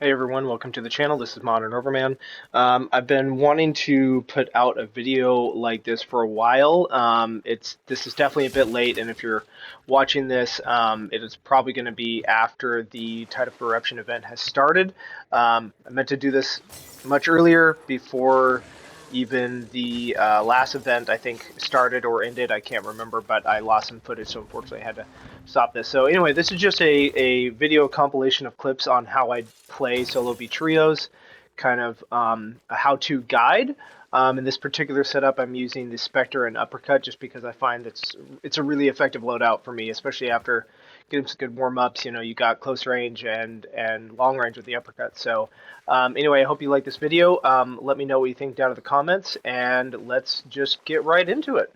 Hey everyone, welcome to the channel. This is Modern Overman. I've been wanting to put out a video like this for a while. This is definitely a bit late, and if you're watching this, it is probably going to be after the Tide of Eruption event has started. I meant to do this much earlier, before even the last event, I think, started or ended. I can't remember, but I lost some footage, so unfortunately I had to stop this. So anyway, this is just a video compilation of clips on how I play solo v trios, kind of a how-to guide. In this particular setup, I'm using the Spectre and Uppercut just because I find it's a really effective loadout for me, especially after getting some good warm-ups. You know, you got close range and long range with the Uppercut. So anyway, I hope you like this video. Let me know what you think down in the comments, and let's just get right into it.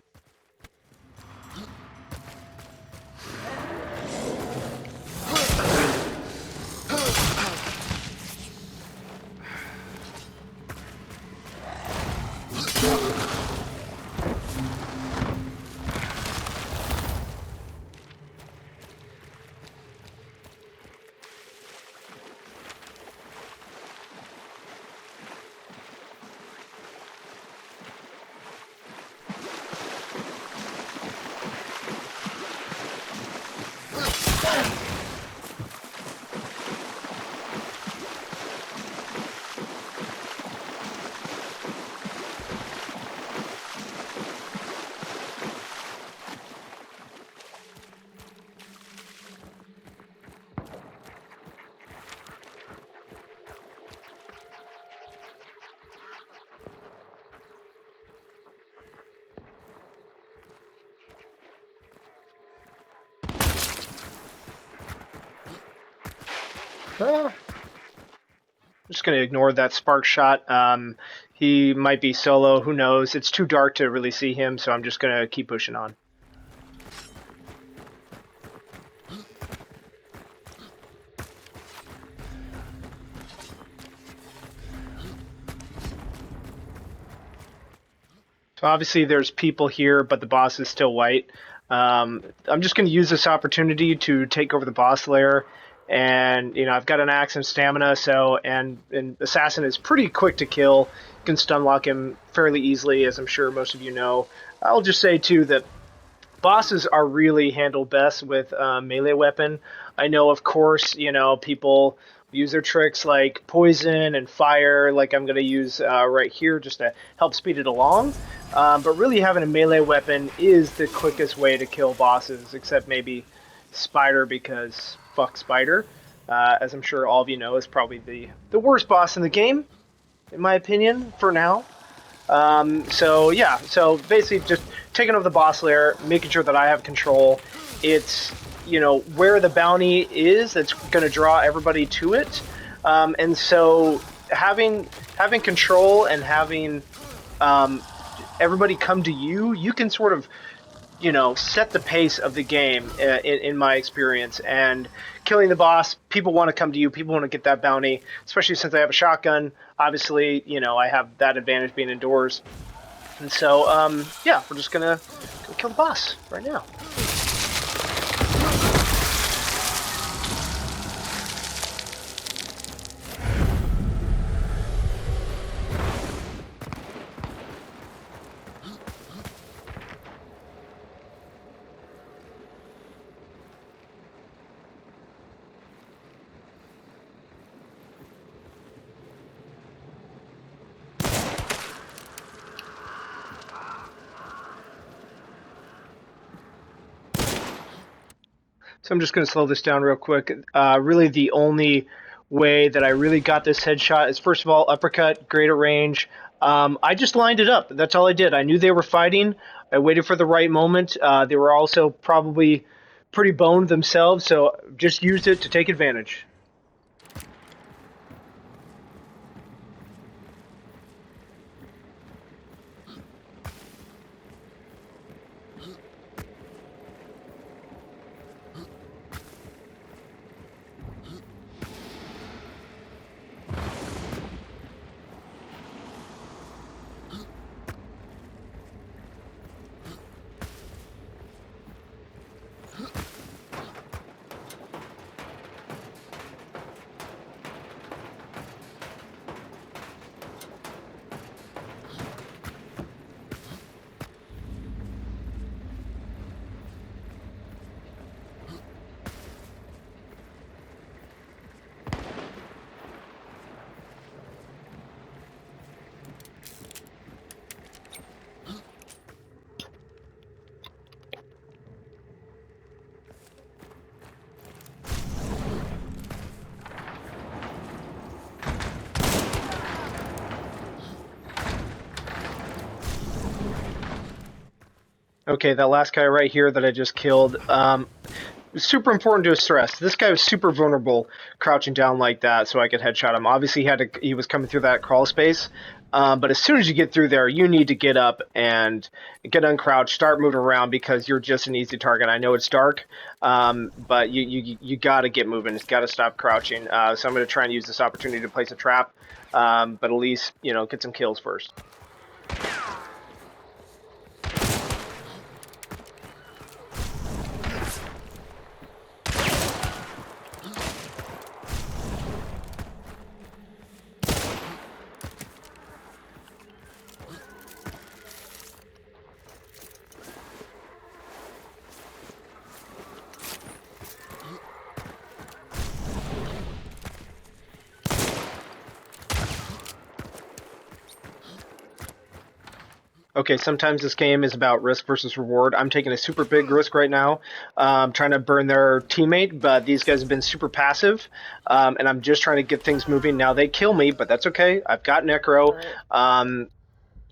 I'm just going to ignore that spark shot. He might be solo, who knows? It's too dark to really see him, so I'm just going to keep pushing on. So obviously there's people here, but the boss is still white. I'm just going to use this opportunity to take over the boss lair. And, you know, I've got an axe and stamina, so, and Assassin is pretty quick to kill. You can stun lock him fairly easily, as I'm sure most of you know. I'll just say, too, that bosses are really handled best with melee weapon. I know, of course, you know, people use their tricks like poison and fire, like I'm going to use right here, just to help speed it along. But really having a melee weapon is the quickest way to kill bosses, except maybe Spider, because fuck Spider. As I'm sure all of you know, is probably the worst boss in the game, in my opinion, for now. So yeah, so basically just taking over the boss lair, making sure that I have control. It's, you know, where the bounty is that's going to draw everybody to it. And so having control and having everybody come to you, you can sort of, you know, set the pace of the game in my experience. And killing the boss, people want to come to you, people want to get that bounty, especially since I have a shotgun. Obviously, you know, I have that advantage being indoors. And so, yeah, we're just gonna go kill the boss right now. So I'm just going to slow this down real quick. Really, the only way that I really got this headshot is, first of all, uppercut, great at range. I just lined it up. That's all I did. I knew they were fighting. I waited for the right moment. They were also probably pretty boned themselves, so just used it to take advantage. Okay, that last guy right here that I just killed. Super important to stress. This guy was super vulnerable, crouching down like that, so I could headshot him. Obviously, he was coming through that crawl space. But as soon as you get through there, you need to get up and get uncrouched, start moving around because you're just an easy target. I know it's dark, but you got to get moving. It's got to stop crouching. So I'm going to try and use this opportunity to place a trap, but at least get some kills first. Okay, sometimes this game is about risk versus reward. I'm taking a super big risk right now, trying to burn their teammate, but these guys have been super passive, and I'm just trying to get things moving. Now they kill me, but that's okay. I've got Necro.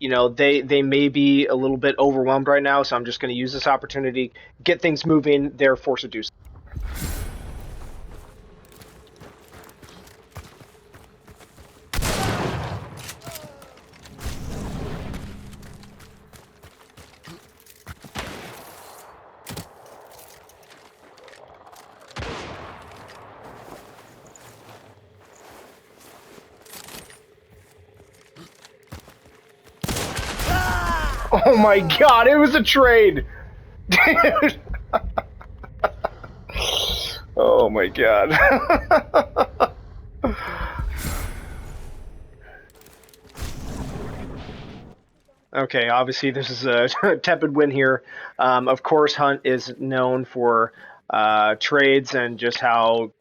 They may be a little bit overwhelmed right now, so I'm just going to use this opportunity, get things moving. They're forced to do so. Oh my god, it was a trade! Dude! Oh my god. Okay, obviously this is a tepid win here. Of course, Hunt is known for trades and just how,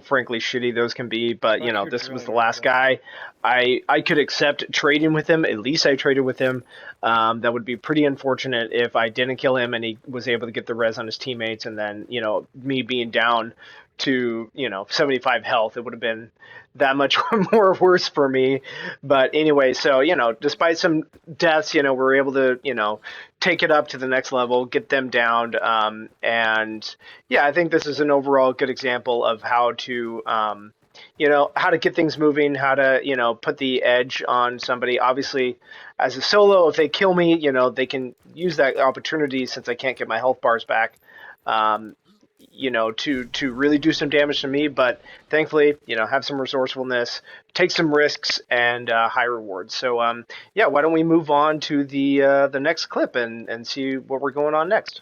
frankly shitty those can be. But, this was the last guy. I could accept trading with him. At least I traded with him. That would be pretty unfortunate if I didn't kill him and he was able to get the res on his teammates. And then, me being down to 75 health, it would have been that much more worse for me. But anyway, so despite some deaths, we're able to take it up to the next level, get them down. And yeah, I think this is an overall good example of how to how to get things moving, how to put the edge on somebody. Obviously, as a solo, if they kill me, they can use that opportunity since I can't get my health bars back. Um, to really do some damage to me, but thankfully, have some resourcefulness, take some risks, and high rewards. So, yeah, why don't we move on to the next clip and see what we're going on next?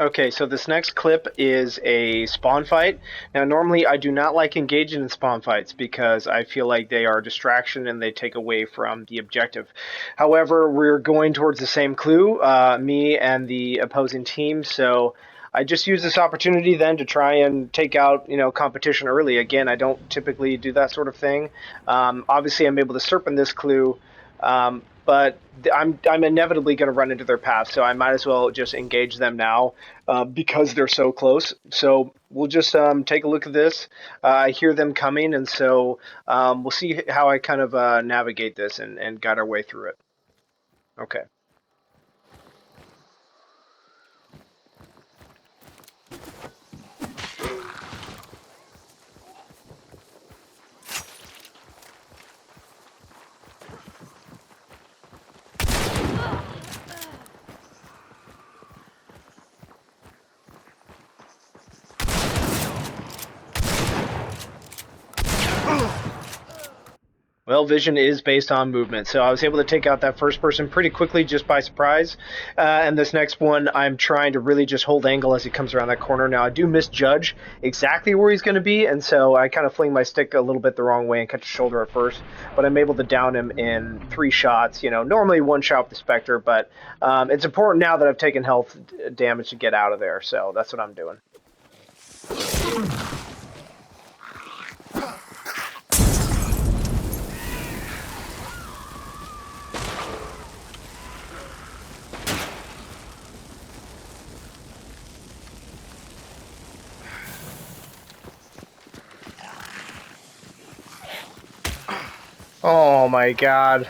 Okay, so this next clip is a spawn fight. Now, normally I do not like engaging in spawn fights because I feel like they are a distraction and they take away from the objective. However, we're going towards the same clue, me and the opposing team, so I just use this opportunity then to try and take out, competition early. Again, I don't typically do that sort of thing. Obviously, I'm able to serpent this clue, but I'm inevitably going to run into their path, so I might as well just engage them now because they're so close. So we'll just take a look at this. I hear them coming, and so we'll see how I kind of navigate this and guide our way through it. Okay. Well, vision is based on movement, so I was able to take out that first person pretty quickly just by surprise. And this next one, I'm trying to really just hold angle as he comes around that corner. Now, I do misjudge exactly where he's going to be, and so I kind of fling my stick a little bit the wrong way and catch his shoulder at first. But I'm able to down him in 3 shots. Normally one shot with the Spectre, but it's important now that I've taken health damage to get out of there, so that's what I'm doing. Oh my god.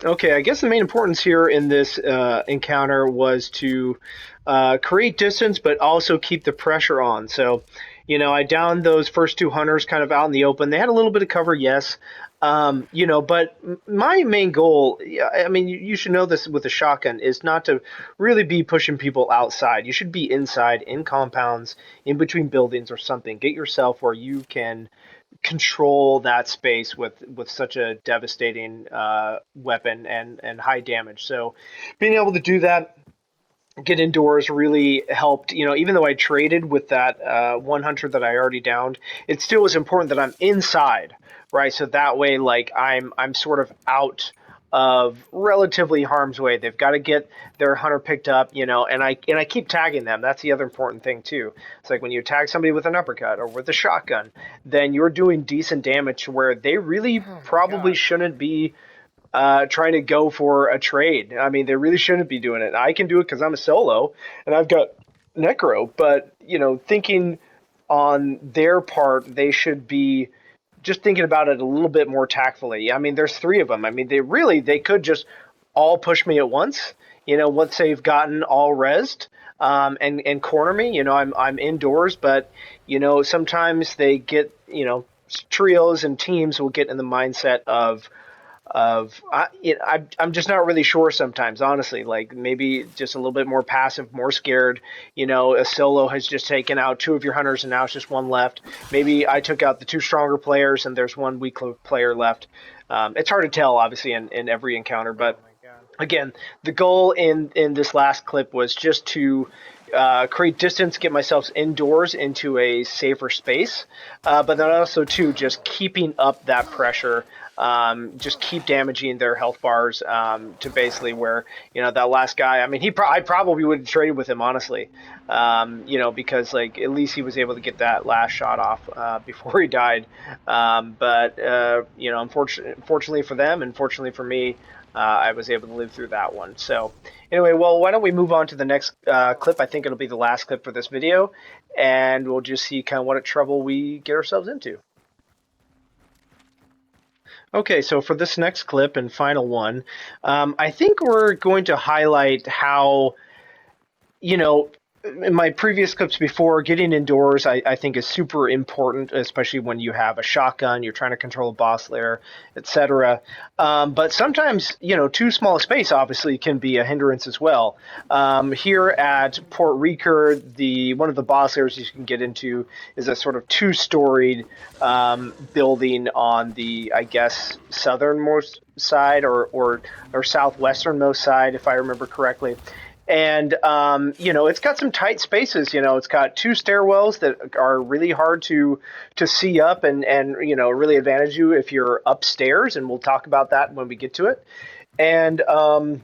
Okay, I guess the main importance here in this encounter was to create distance, but also keep the pressure on. So, I downed those first two hunters kind of out in the open. They had a little bit of cover, yes. But my main goal, yeah, I mean, you should know this with a shotgun, is not to really be pushing people outside. You should be inside, in compounds, in between buildings or something. Get yourself where you can control that space with such a devastating weapon and high damage. So being able to do that, get indoors really helped. Even though I traded with that one hunter that I already downed, it still was important that I'm inside, right? So that way, like I'm sort of out of relatively harm's way. They've got to get their hunter picked up, and I keep tagging them. That's the other important thing too. It's like when you tag somebody with an uppercut or with a shotgun, then you're doing decent damage where they really probably shouldn't be trying to go for a trade. I mean, they really shouldn't be doing it. I can do it because I'm a solo and I've got Necro, but thinking on their part, they should be just thinking about it a little bit more tactfully. I mean, there's three of them. I mean, they could just all push me at once. Once they've gotten all rezzed, and corner me. I'm indoors, but sometimes they get trios and teams will get in the mindset I'm just not really sure sometimes, honestly. Like maybe just a little bit more passive, more scared. A solo has just taken out two of your hunters and now it's just one left. Maybe I took out the two stronger players and there's one weak player left. It's hard to tell, obviously, in every encounter. But again, the goal in this last clip was just to create distance, get myself indoors into a safer space, but then also too just keeping up that pressure. Just keep damaging their health bars to basically where that last guy. I mean, I probably would have traded with him, honestly, because like at least he was able to get that last shot off before he died. But unfortunately for them, and fortunately for me, I was able to live through that one. So anyway, well, why don't we move on to the next clip? I think it'll be the last clip for this video, and we'll just see kind of what trouble we get ourselves into. Okay, so for this next clip and final one, I think we're going to highlight how, in my previous clips before, getting indoors, I think is super important, especially when you have a shotgun, you're trying to control a boss lair, etc. But sometimes, too small a space obviously can be a hindrance as well. Here at Port Ricoeur, one of the boss lairs you can get into is a sort of two-storied building on the, I guess, southernmost side or southwesternmost side, if I remember correctly. And, it's got some tight spaces. It's got two stairwells that are really hard to see up and really advantage you if you're upstairs. And we'll talk about that when we get to it. And, now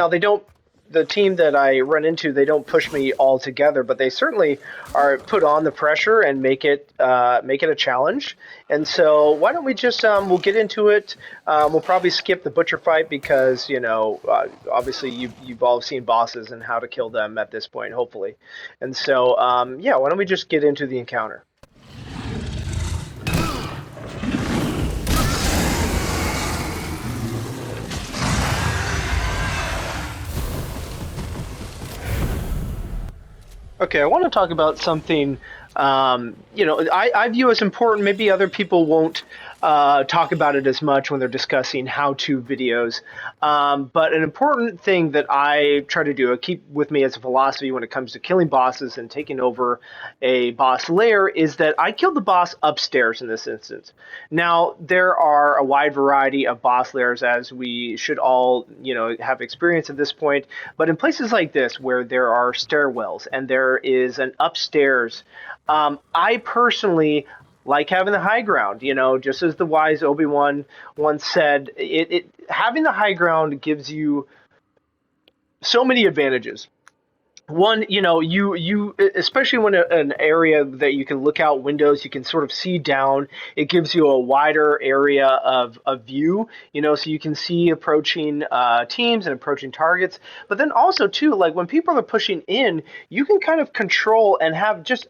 they don't, the team that I run into, they don't push me all together, but they certainly are put on the pressure and make it a challenge. And so why don't we just we'll get into it. We'll probably skip the butcher fight because obviously you've all seen bosses and how to kill them at this point, hopefully. And so why don't we just get into the encounter? Okay, I want to talk about something, I view as important. Maybe other people won't talk about it as much when they're discussing how-to videos. But an important thing that I try to do, I keep with me as a philosophy when it comes to killing bosses and taking over a boss lair, is that I killed the boss upstairs in this instance. Now, there are a wide variety of boss lairs, as we should all, have experience at this point. But in places like this, where there are stairwells and there is an upstairs, I personally like having the high ground, just as the wise Obi-Wan once said, having the high ground gives you so many advantages. One, you especially when an area that you can look out windows, you can sort of see down. It gives you a wider area of view, so you can see approaching teams and approaching targets. But then also too, like when people are pushing in, you can kind of control and have just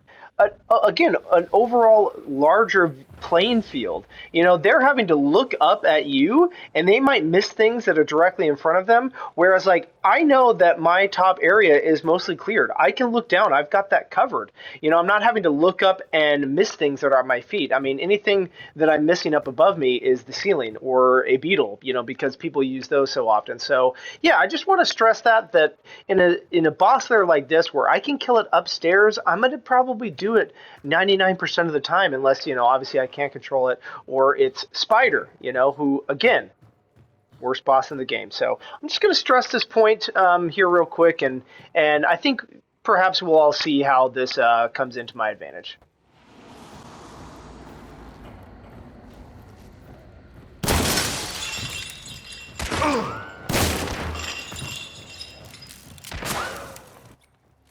again, an overall larger playing field. You know, they're having to look up at you and they might miss things that are directly in front of them. Whereas, like, I know that my top area is mostly cleared. I can look down, I've got that covered. You know, I'm not having to look up and miss things that are at my feet. I mean, anything that I'm missing up above me is the ceiling or a beetle, you know, because people use those so often. So, yeah, I just want to stress that in a boss lair like this where I can kill it upstairs, I'm going to probably do it 99% of the time, unless, you know, obviously I can't control it, or it's Spider, you know, who, again, worst boss in the game. So I'm just going to stress this point here real quick, and I think perhaps we'll all see how this comes into my advantage.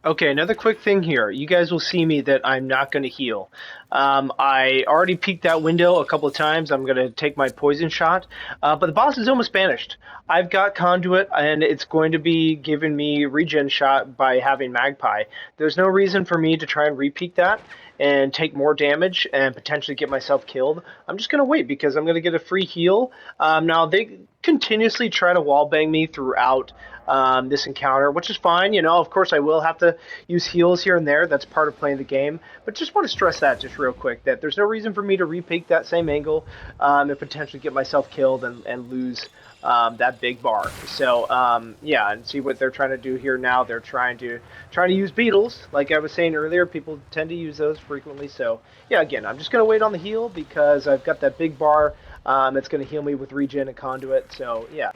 Okay, another quick thing here. You guys will see me that I'm not going to heal. I already peeked that window a couple of times. I'm going to take my poison shot, but the boss is almost banished. I've got conduit, and it's going to be giving me regen shot by having magpie. There's no reason for me to try and repeat that and take more damage and potentially get myself killed. I'm just going to wait because I'm going to get a free heal. Now, they continuously try to wallbang me throughout this encounter, which is fine. You know, of course, I will have to use heals here and there. That's part of playing the game. But just want to stress that just real quick, that there's no reason for me to repeat that same angle and potentially get myself killed and lose that big bar. So yeah, and see what they're trying to do here now. They're trying to use beetles, like I was saying earlier. People tend to use those frequently. So yeah, again, I'm just gonna wait on the heal because I've got that big bar. It's gonna heal me with regen and conduit. So yeah.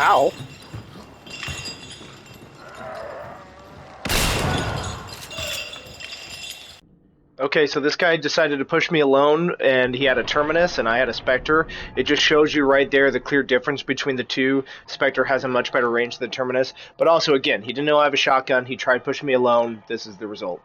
Ow. Okay, so this guy decided to push me alone, and he had a Terminus, and I had a Spectre. It just shows you right there the clear difference between the two. Spectre has a much better range than the Terminus, but also, again, he didn't know I have a shotgun. He tried pushing me alone. This is the result.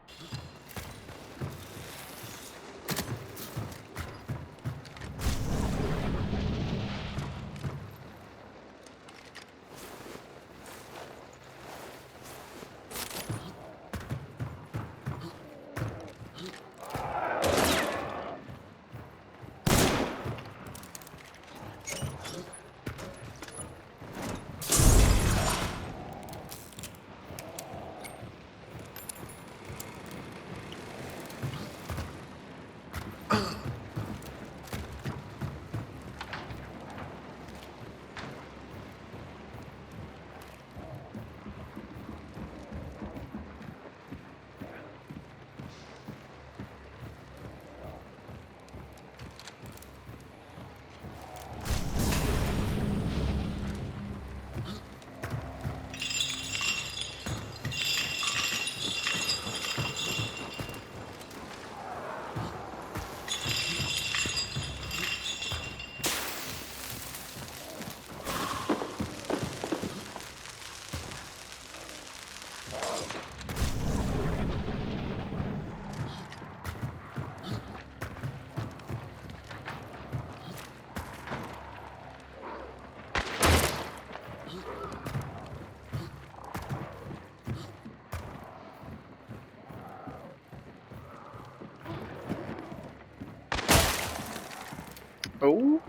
Oh.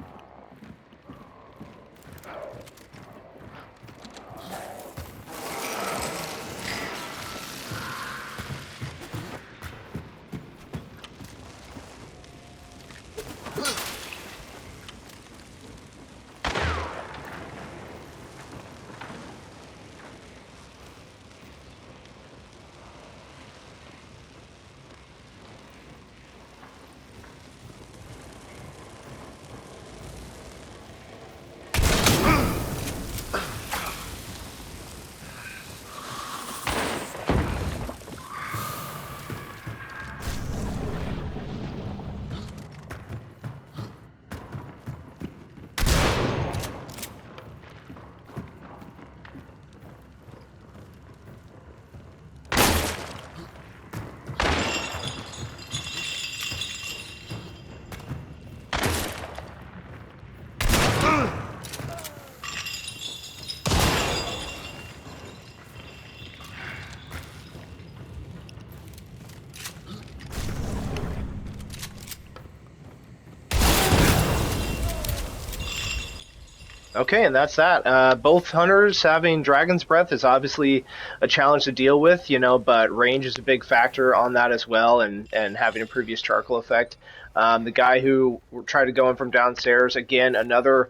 Okay, and that's that. Both hunters having Dragon's Breath is obviously a challenge to deal with, but range is a big factor on that as well, and having a previous charcoal effect. The guy who tried to go in from downstairs, again, another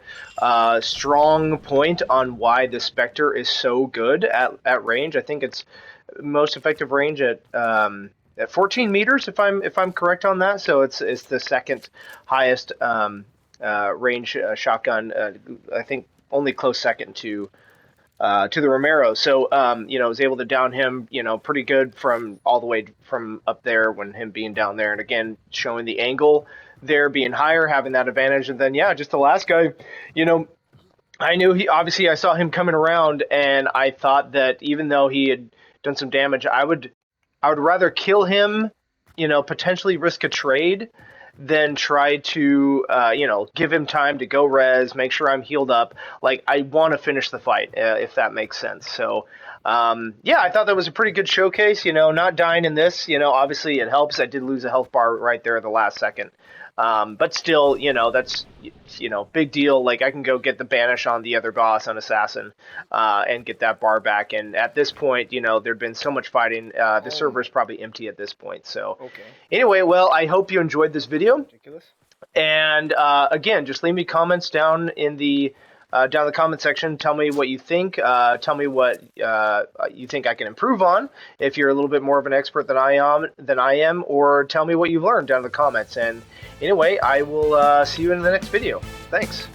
strong point on why the Spectre is so good at range. I think it's most effective range at 14 meters, if I'm correct on that. So it's the second highest range shotgun. I think only close second to the Romero. So was able to down him, pretty good from all the way from up there when him being down there, and again showing the angle there being higher, having that advantage. And then just the last guy, I knew I saw him coming around, and I thought that even though he had done some damage, I would rather kill him, potentially risk a trade than try to, give him time to go res, make sure I'm healed up. Like, I want to finish the fight, if that makes sense. So, I thought that was a pretty good showcase, not dying in this, obviously it helps. I did lose a health bar right there at the last second. But still, that's, big deal. Like, I can go get the banish on the other boss, on Assassin, and get that bar back. And at this point, there'd been so much fighting. The server is probably empty at this point. So, anyway, well, I hope you enjoyed this video. Ridiculous. And again, just leave me comments down in the comment section. Tell me what you think. Tell me what you think I can improve on if you're a little bit more of an expert than I am, or tell me what you've learned down in the comments. And anyway, I will see you in the next video. Thanks.